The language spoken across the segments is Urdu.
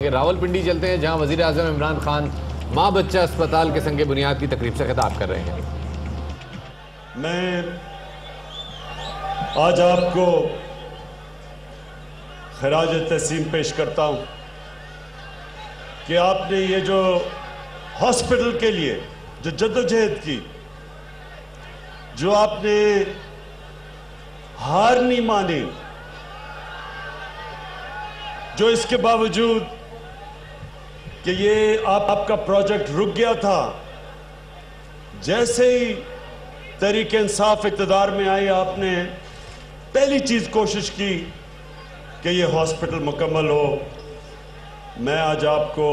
کہ راولپنڈی چلتے ہیں جہاں وزیر اعظم عمران خان ماں بچہ اسپتال کے سنگ بنیاد کی تقریب سے خطاب کر رہے ہیں۔ میں آج آپ کو خراج تحسین پیش کرتا ہوں کہ آپ نے یہ جو ہاسپٹل کے لیے جو جدوجہد کی، جو آپ نے ہار نہیں مانی، جو اس کے باوجود کہ یہ آپ کا پروجیکٹ رک گیا تھا، جیسے ہی تحریک انصاف اقتدار میں آئی آپ نے پہلی چیز کوشش کی کہ یہ ہاسپٹل مکمل ہو۔ میں آج آپ کو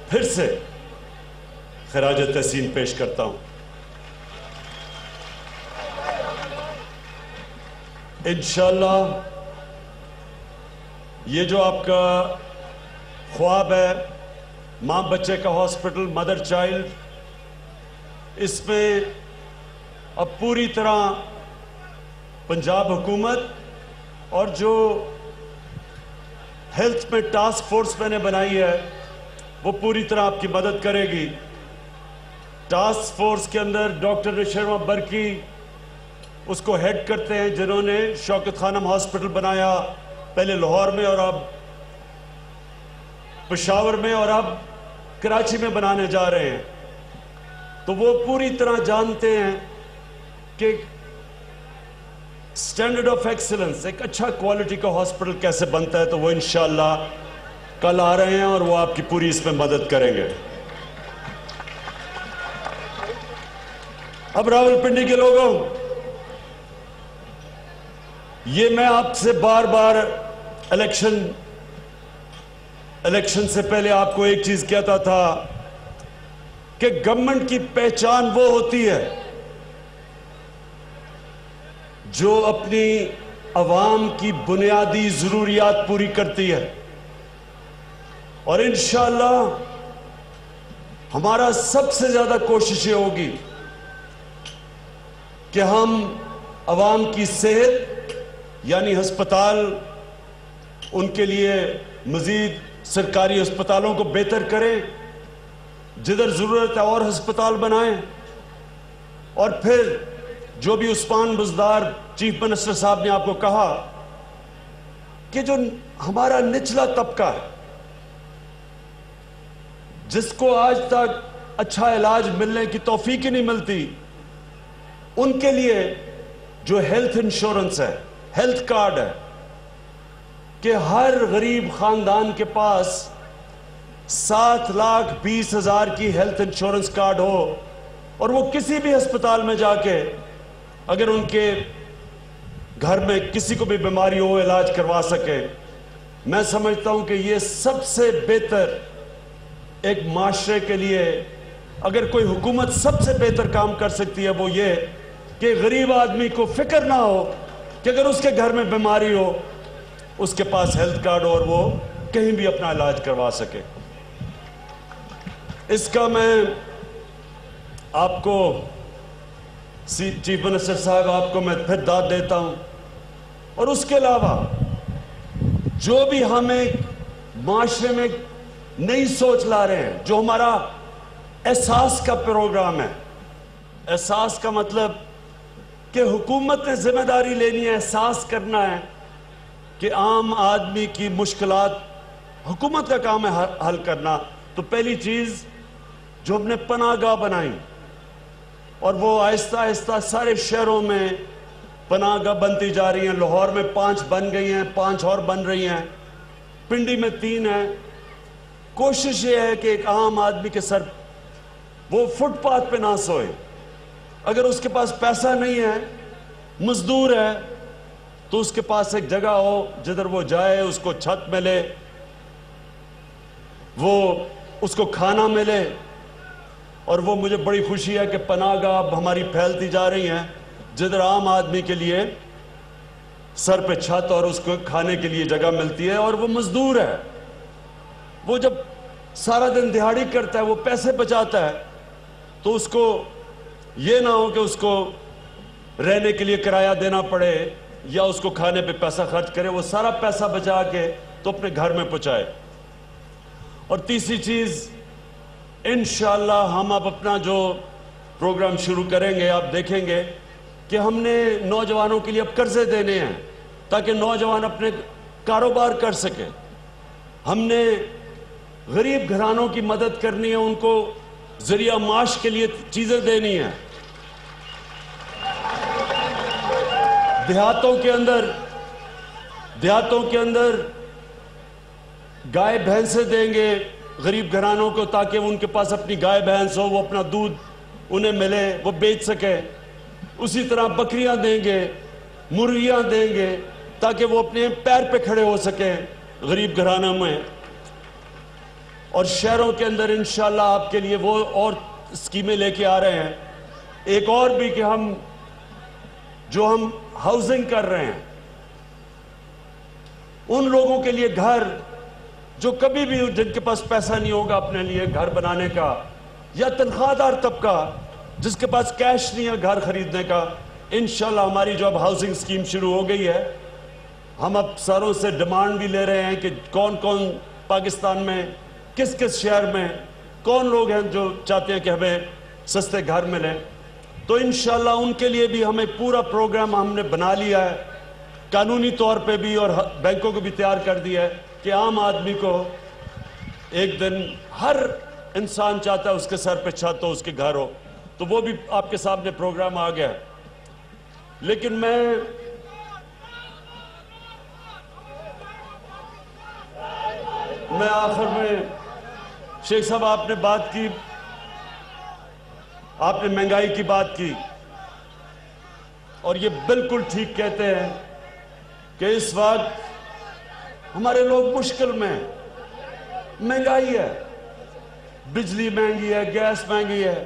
پھر سے خراج تحسین پیش کرتا ہوں۔ انشاءاللہ یہ جو آپ کا خواب ہے ماں بچے کا ہاسپٹل، مدر چائلڈ، اس میں اب پوری طرح پنجاب حکومت اور جو ہیلتھ میں ٹاسک فورس میں نے بنائی ہے وہ پوری طرح آپ کی مدد کرے گی۔ ٹاسک فورس کے اندر ڈاکٹر نشرما برکی اس کو ہیڈ کرتے ہیں، جنہوں نے شوکت خانم ہاسپٹل بنایا، پہلے لاہور میں اور اب پشاور میں اور اب کراچی میں بنانے جا رہے ہیں۔ تو وہ پوری طرح جانتے ہیں کہ سٹینڈرڈ آف ایکسلنس، ایک اچھا کوالٹی کا ہاسپٹل کیسے بنتا ہے، تو وہ انشاءاللہ کل آ رہے ہیں اور وہ آپ کی پوری اس میں مدد کریں گے۔ اب راولپنڈی کے لوگوں، یہ میں آپ سے بار بار الیکشن سے پہلے آپ کو ایک چیز کہتا تھا کہ گورنمنٹ کی پہچان وہ ہوتی ہے جو اپنی عوام کی بنیادی ضروریات پوری کرتی ہے، اور انشاءاللہ ہمارا سب سے زیادہ کوشش یہ ہوگی کہ ہم عوام کی صحت یعنی ہسپتال، ان کے لیے مزید سرکاری ہسپتالوں کو بہتر کریں، جدھر ضرورت ہے اور ہسپتال بنائیں، اور پھر جو بھی عثمان بزدار چیف منسٹر صاحب نے آپ کو کہا کہ جو ہمارا نچلا طبقہ ہے جس کو آج تک اچھا علاج ملنے کی توفیق ہی نہیں ملتی، ان کے لیے جو ہیلتھ انشورنس ہے، ہیلتھ کارڈ ہے، کہ ہر غریب خاندان کے پاس 7,20,000 کی ہیلتھ انشورنس کارڈ ہو، اور وہ کسی بھی ہسپتال میں جا کے اگر ان کے گھر میں کسی کو بھی بیماری ہو علاج کروا سکے۔ میں سمجھتا ہوں کہ یہ سب سے بہتر ایک معاشرے کے لیے، اگر کوئی حکومت سب سے بہتر کام کر سکتی ہے وہ یہ کہ غریب آدمی کو فکر نہ ہو کہ اگر اس کے گھر میں بیماری ہو اس کے پاس ہیلتھ کارڈ اور وہ کہیں بھی اپنا علاج کروا سکے۔ اس کا میں آپ کو چیف منسٹر صاحب آپ کو میں پھر داد دیتا ہوں، اور اس کے علاوہ جو بھی ہم ایک معاشرے میں نئی سوچ لا رہے ہیں، جو ہمارا احساس کا پروگرام ہے، احساس کا مطلب کہ حکومت نے ذمہ داری لینی ہے، احساس کرنا ہے کہ عام آدمی کی مشکلات حکومت کا کام ہے حل کرنا۔ تو پہلی چیز جو ہم نے پناہ گاہ بنائی، اور وہ آہستہ آہستہ سارے شہروں میں پناہ گاہ بنتی جا رہی ہیں، لاہور میں 5 بن گئی ہیں، 5 اور بن رہی ہیں، پنڈی میں 3 ہیں۔ کوشش یہ ہے کہ ایک عام آدمی کے سر وہ فٹ پاتھ پہ نہ سوئے، اگر اس کے پاس پیسہ نہیں ہے، مزدور ہے، تو اس کے پاس ایک جگہ ہو جدھر وہ جائے، اس کو چھت ملے، وہ اس کو کھانا ملے۔ اور وہ مجھے بڑی خوشی ہے کہ پناہ گاہ اب ہماری پھیلتی جا رہی ہیں جدھر عام آدمی کے لیے سر پہ چھت اور اس کو کھانے کے لیے جگہ ملتی ہے۔ اور وہ مزدور ہے، وہ جب سارا دن دہاڑی کرتا ہے، وہ پیسے بچاتا ہے، تو اس کو یہ نہ ہو کہ اس کو رہنے کے لیے کرایہ دینا پڑے یا اس کو کھانے پہ پیسہ خرچ کرے، وہ سارا پیسہ بچا کے تو اپنے گھر میں پہنچائے۔ اور تیسری چیز انشاءاللہ ہم اب اپنا جو پروگرام شروع کریں گے، آپ دیکھیں گے کہ ہم نے نوجوانوں کے لیے اب قرضے دینے ہیں تاکہ نوجوان اپنے کاروبار کر سکیں. ہم نے غریب گھرانوں کی مدد کرنی ہے، ان کو ذریعہ معاش کے لیے چیزیں دینی ہیں. دیہاتوں کے اندر گائے بھینسیں دیں گے غریب گھرانوں کو تاکہ ان کے پاس اپنی گائے بھینس ہو، وہ اپنا دودھ انہیں ملے، وہ بیچ سکے. اسی طرح بکریاں دیں گے، مرغیاں دیں گے تاکہ وہ اپنے پیر پہ کھڑے ہو سکیں غریب گھرانوں میں. اور شہروں کے اندر انشاءاللہ آپ کے لیے وہ اور اسکیمیں لے کے آ رہے ہیں. ایک اور بھی کہ ہم ہاؤسنگ کر رہے ہیں، ان لوگوں کے لیے گھر جو کبھی بھی جن کے پاس پیسہ نہیں ہوگا اپنے لیے گھر بنانے کا، یا تنخواہ دار طبقہ جس کے پاس کیش نہیں ہے گھر خریدنے کا. انشاءاللہ ہماری جو اب ہاؤسنگ اسکیم شروع ہو گئی ہے، ہم اب ساروں سے ڈیمانڈ بھی لے رہے ہیں کہ کون کون پاکستان میں کس کس شہر میں کون لوگ ہیں جو چاہتے ہیں کہ ہمیں سستے گھر ملیں. تو انشاءاللہ ان کے لیے بھی ہمیں پورا پروگرام ہم نے بنا لیا ہے، قانونی طور پہ بھی اور بینکوں کو بھی تیار کر دیا ہے کہ عام آدمی کو ایک دن ہر انسان چاہتا ہے اس کے سر پہ چھت ہو، اس کے گھر ہو. تو وہ بھی آپ کے سامنے پروگرام آ گیا ہے. لیکن میں آخر میں شیخ صاحب آپ نے بات کی، آپ نے مہنگائی کی بات کی، اور یہ بالکل ٹھیک کہتے ہیں کہ اس وقت ہمارے لوگ مشکل میں ہیں. مہنگائی ہے، بجلی مہنگی ہے، گیس مہنگی ہے.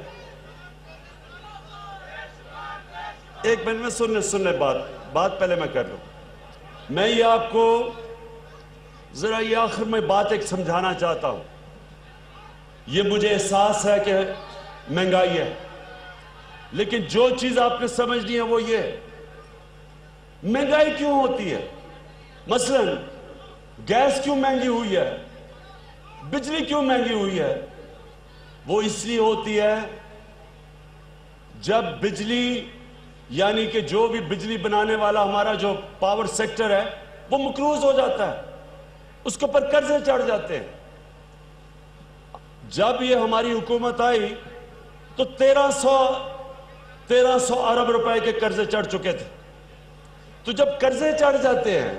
ایک منٹ میں سن لیں بات پہلے میں کر لوں. میں یہ آپ کو ذرا یہ آخر میں بات ایک سمجھانا چاہتا ہوں. یہ مجھے احساس ہے کہ مہنگائی ہے، لیکن جو چیز آپ نے سمجھنی ہے وہ یہ مہنگائی کیوں ہوتی ہے. مثلا گیس کیوں مہنگی ہوئی ہے، بجلی کیوں مہنگی ہوئی ہے. وہ اس لیے ہوتی ہے جب بجلی یعنی کہ جو بھی بجلی بنانے والا ہمارا جو پاور سیکٹر ہے وہ مقروض ہو جاتا ہے، اس کے اوپر قرضے چڑھ جاتے ہیں. جب یہ ہماری حکومت آئی تو 1300 ارب روپے کے قرضے چڑھ چکے تھے. تو جب قرضے چڑھ جاتے ہیں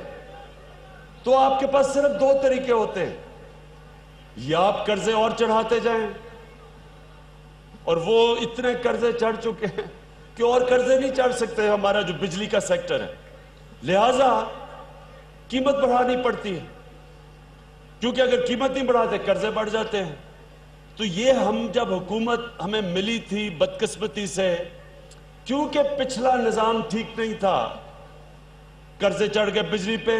تو آپ کے پاس صرف دو طریقے ہوتے ہیں، یا آپ قرضے اور چڑھاتے جائیں، اور وہ اتنے قرضے چڑھ چکے ہیں کہ اور قرضے نہیں چڑھ سکتے ہمارا جو بجلی کا سیکٹر ہے، لہٰذا قیمت بڑھانی پڑتی ہے، کیونکہ اگر قیمت نہیں بڑھاتے قرضے بڑھ جاتے ہیں. تو یہ ہم جب حکومت ہمیں ملی تھی بدقسمتی سے، کیونکہ پچھلا نظام ٹھیک نہیں تھا، قرضے چڑھ گئے بجلی پہ.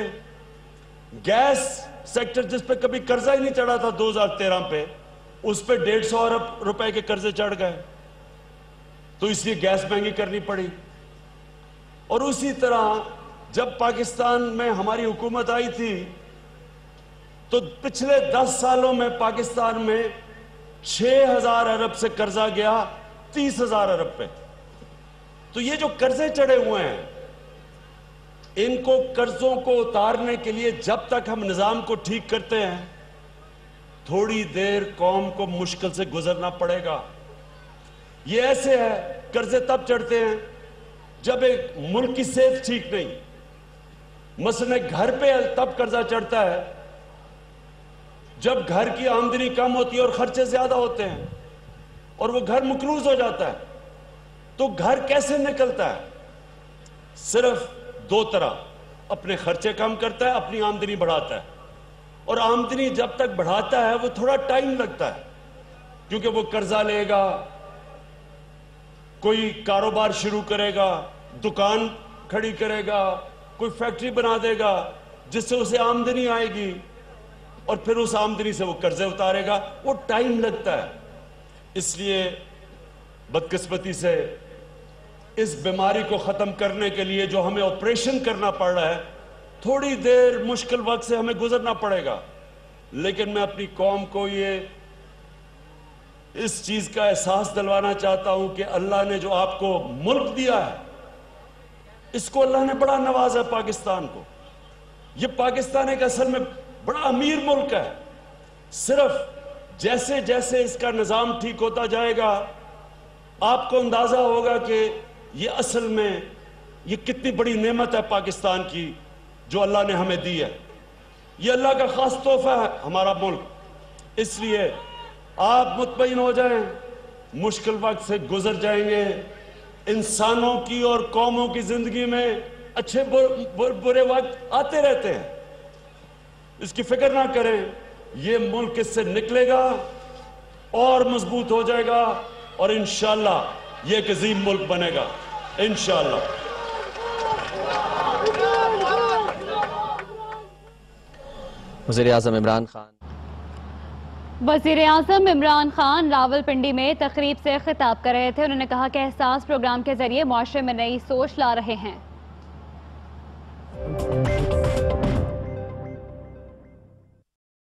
گیس سیکٹر جس پہ کبھی قرضہ ہی نہیں چڑھا تھا 2013 پہ، اس پہ 150 ارب روپے کے قرضے چڑھ گئے، تو اس لیے گیس مہنگی کرنی پڑی. اور اسی طرح جب پاکستان میں ہماری حکومت آئی تھی تو پچھلے 10 سالوں میں پاکستان میں 6000 ارب سے قرضہ گیا 30,000 ارب پہ. تو یہ جو قرضے چڑھے ہوئے ہیں، ان کو قرضوں کو اتارنے کے لیے جب تک ہم نظام کو ٹھیک کرتے ہیں تھوڑی دیر قوم کو مشکل سے گزرنا پڑے گا. یہ ایسے ہے، قرضے تب چڑھتے ہیں جب ایک ملک کی صحت ٹھیک نہیں. مثلا گھر پہ تب قرضہ چڑھتا ہے جب گھر کی آمدنی کم ہوتی ہے اور خرچے زیادہ ہوتے ہیں اور وہ گھر مقروض ہو جاتا ہے. تو گھر کیسے نکلتا ہے؟ صرف دو طرح، اپنے خرچے کم کرتا ہے، اپنی آمدنی بڑھاتا ہے. اور آمدنی جب تک بڑھاتا ہے وہ تھوڑا ٹائم لگتا ہے، کیونکہ وہ قرضہ لے گا، کوئی کاروبار شروع کرے گا، دکان کھڑی کرے گا، کوئی فیکٹری بنا دے گا جس سے اسے آمدنی آئے گی، اور پھر اس آمدنی سے وہ قرضے اتارے گا. وہ ٹائم لگتا ہے. اس لیے بدقسمتی سے اس بیماری کو ختم کرنے کے لیے جو ہمیں آپریشن کرنا پڑ رہا ہے، تھوڑی دیر مشکل وقت سے ہمیں گزرنا پڑے گا، لیکن میں اپنی قوم کو اس چیز کا احساس دلوانا چاہتا ہوں کہ اللہ نے جو آپ کو ملک دیا ہے، اس کو اللہ نے بڑا نوازا ہے پاکستان کو. یہ پاکستان ایک اصل میں بڑا امیر ملک ہے. صرف جیسے جیسے اس کا نظام ٹھیک ہوتا جائے گا آپ کو اندازہ ہوگا کہ یہ اصل میں یہ کتنی بڑی نعمت ہے پاکستان کی جو اللہ نے ہمیں دی ہے. یہ اللہ کا خاص تحفہ ہے ہمارا ملک. اس لیے آپ مطمئن ہو جائیں، مشکل وقت سے گزر جائیں گے. انسانوں کی اور قوموں کی زندگی میں اچھے برے وقت آتے رہتے ہیں، اس کی فکر نہ کریں. یہ ملک اس سے نکلے گا اور مضبوط ہو جائے گا اور انشاءاللہ یہ ایک عظیم ملک بنے گا انشاءاللہ. وزیر اعظم عمران خان وزیر اعظم عمران خان راول پنڈی میں تقریب سے خطاب کر رہے تھے. انہوں نے کہا کہ احساس پروگرام کے ذریعے معاشرے میں نئی سوچ لا رہے ہیں.